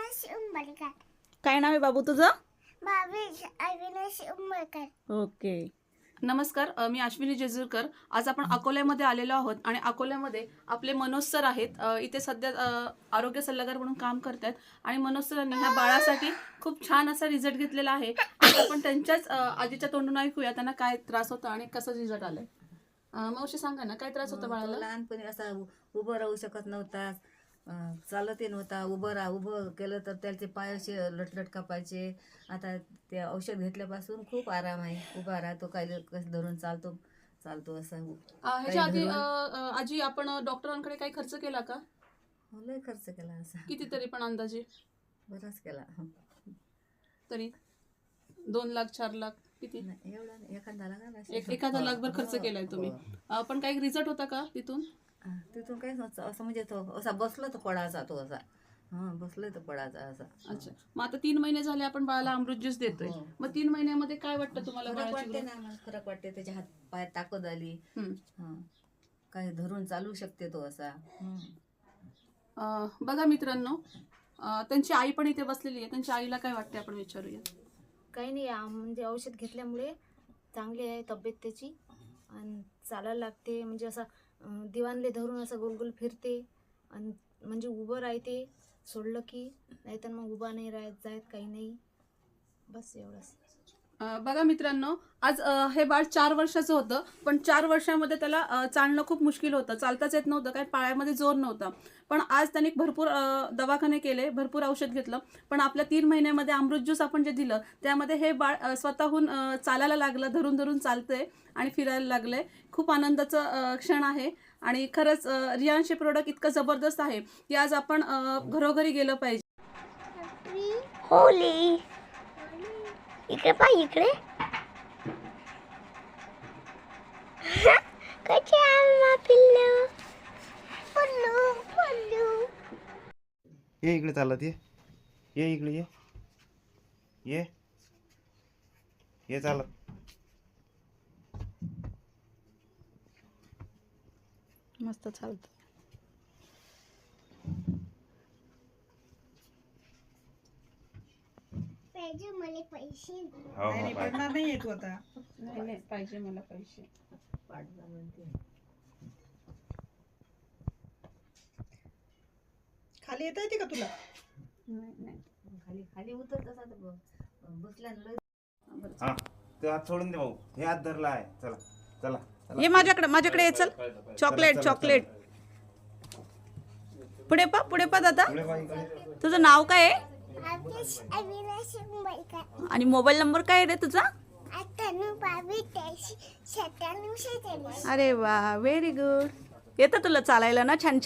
अविनाश उंबरकर. काय नाव आहे बाबू तुझं? भावेश अविनाश उंबरकर. ओके. नमस्कार, मी अश्विनी जेजुरकर. आज आपण अकोल्यामध्ये आलेलो आहोत आणि अकोल्यामध्ये आपले मनोज सर आहेत. इथे सध्या आरोग्य सल्लागार म्हणून काम करतात आणि मनोज सरांनी ह्या बाळासाठी खूप छान असा रिझल्ट घेतलेला आहे. आज आपण त्यांच्याच आजीच्या तोंडून ऐकूया त्यांना काय त्रास होता आणि कसं रिझल्ट आलाय. मावशी सांगा ना, काय त्रास होता बाळाला? लहानपणी असा उभं राहू शकत नव्हता, चालतही नव्हता. उभं केलं तर त्याचे पाय असे लटलट कापायचे. आता ते औषध घेतल्यापासून खूप आराम आहे. उभा राहतो, काही कसं धरून चालतो असं. ह्याच्या आधी आजी आपण डॉक्टरांकडे काही खर्च केला का? लय खर्च केला असा, कितीतरी पण अंदाजे बराच केला. तरी 2 लाख 4 लाख किती? नाही, एवढा नाही, एखादा लाखभर खर्च केलाय तुम्ही. पण काही रिझल्ट होता का तिथून? तिथून काही नव्हतं. असं म्हणजे तो असा बसला तर पडायचा, तो असा बसलोय तर पडायचा असा. अच्छा, मग आता 3 महिने झाले आपण बाळाला अमृत ज्यूस देतोय. मग 3 महिन्यामध्ये काय वाटतं तुम्हाला? फरक वाटते ना, मला फरक वाटते. त्याच्या हात पाय ताकद आली. काही धरून चालू शकते तो असा. बघा मित्रांनो, त्यांची आई पण इथे बसलेली आहे. त्यांच्या आईला काय वाटते आपण विचारूया. काही नाही, म्हणजे औषध घेतल्यामुळे चांगली आहे तब्येत त्याची आणि चालायला लागते. म्हणजे असं दिवाणले धरून असं गोल फिरते आणि म्हणजे उभं राहते सोडलं की, नाहीतर मग उभा नाही राहत जायत, काही नाही. बस एवढंच. बघा मित्रांनो, आज हे बाळ 4 वर्षाचं होतं, पण 4 वर्षामध्ये त्याला चालणं खूप मुश्किल होतं. चालताच येत नव्हतं, काय पायामध्ये जोर नव्हता. पण आज त्यांनी भरपूर दवाखाने केले, भरपूर औषध घेतलं. पण आपल्या 3 महिन्यामध्ये अमृत ज्यूस आपण जे दिलं त्यामध्ये हे बाळ स्वतःहून चालायला लागलं, धरून चालतंय आणि फिरायला लागलंय. खूप आनंदाचं क्षण आहे. आणि खरंच रियांश प्रोडक्ट इतकं जबरदस्त आहे की आज आपण घरोघरी गेलं पाहिजे. होली इकडे पाय, इकडे कसे आम्हा पिल्लू पल्लू पल्लू. ये इकडे चालत ये इकडे ये चालत. मस्त चालतं. पाहिजे मला पैसे. नाही पडणार नाही येतो आता. नाही पाहिजे मला पैसे. खाली येता येते का तुला? नाही खाली उतर तसा बसला. हा, ते हात सोडून दे भाऊ. हे हात धरला आहे. चला ये माझ्याकडे ये. चल, चॉकलेट. पुढे पा दादा. पुढे पाय इकडे. तुझं नाव काय आहे अविनाश उंबरकर. आणि मोबाईल नंबर काय आहे रे तुझा? 98 अरे वा, व्हेरी गुड. येतं तुला चालायला ना छान?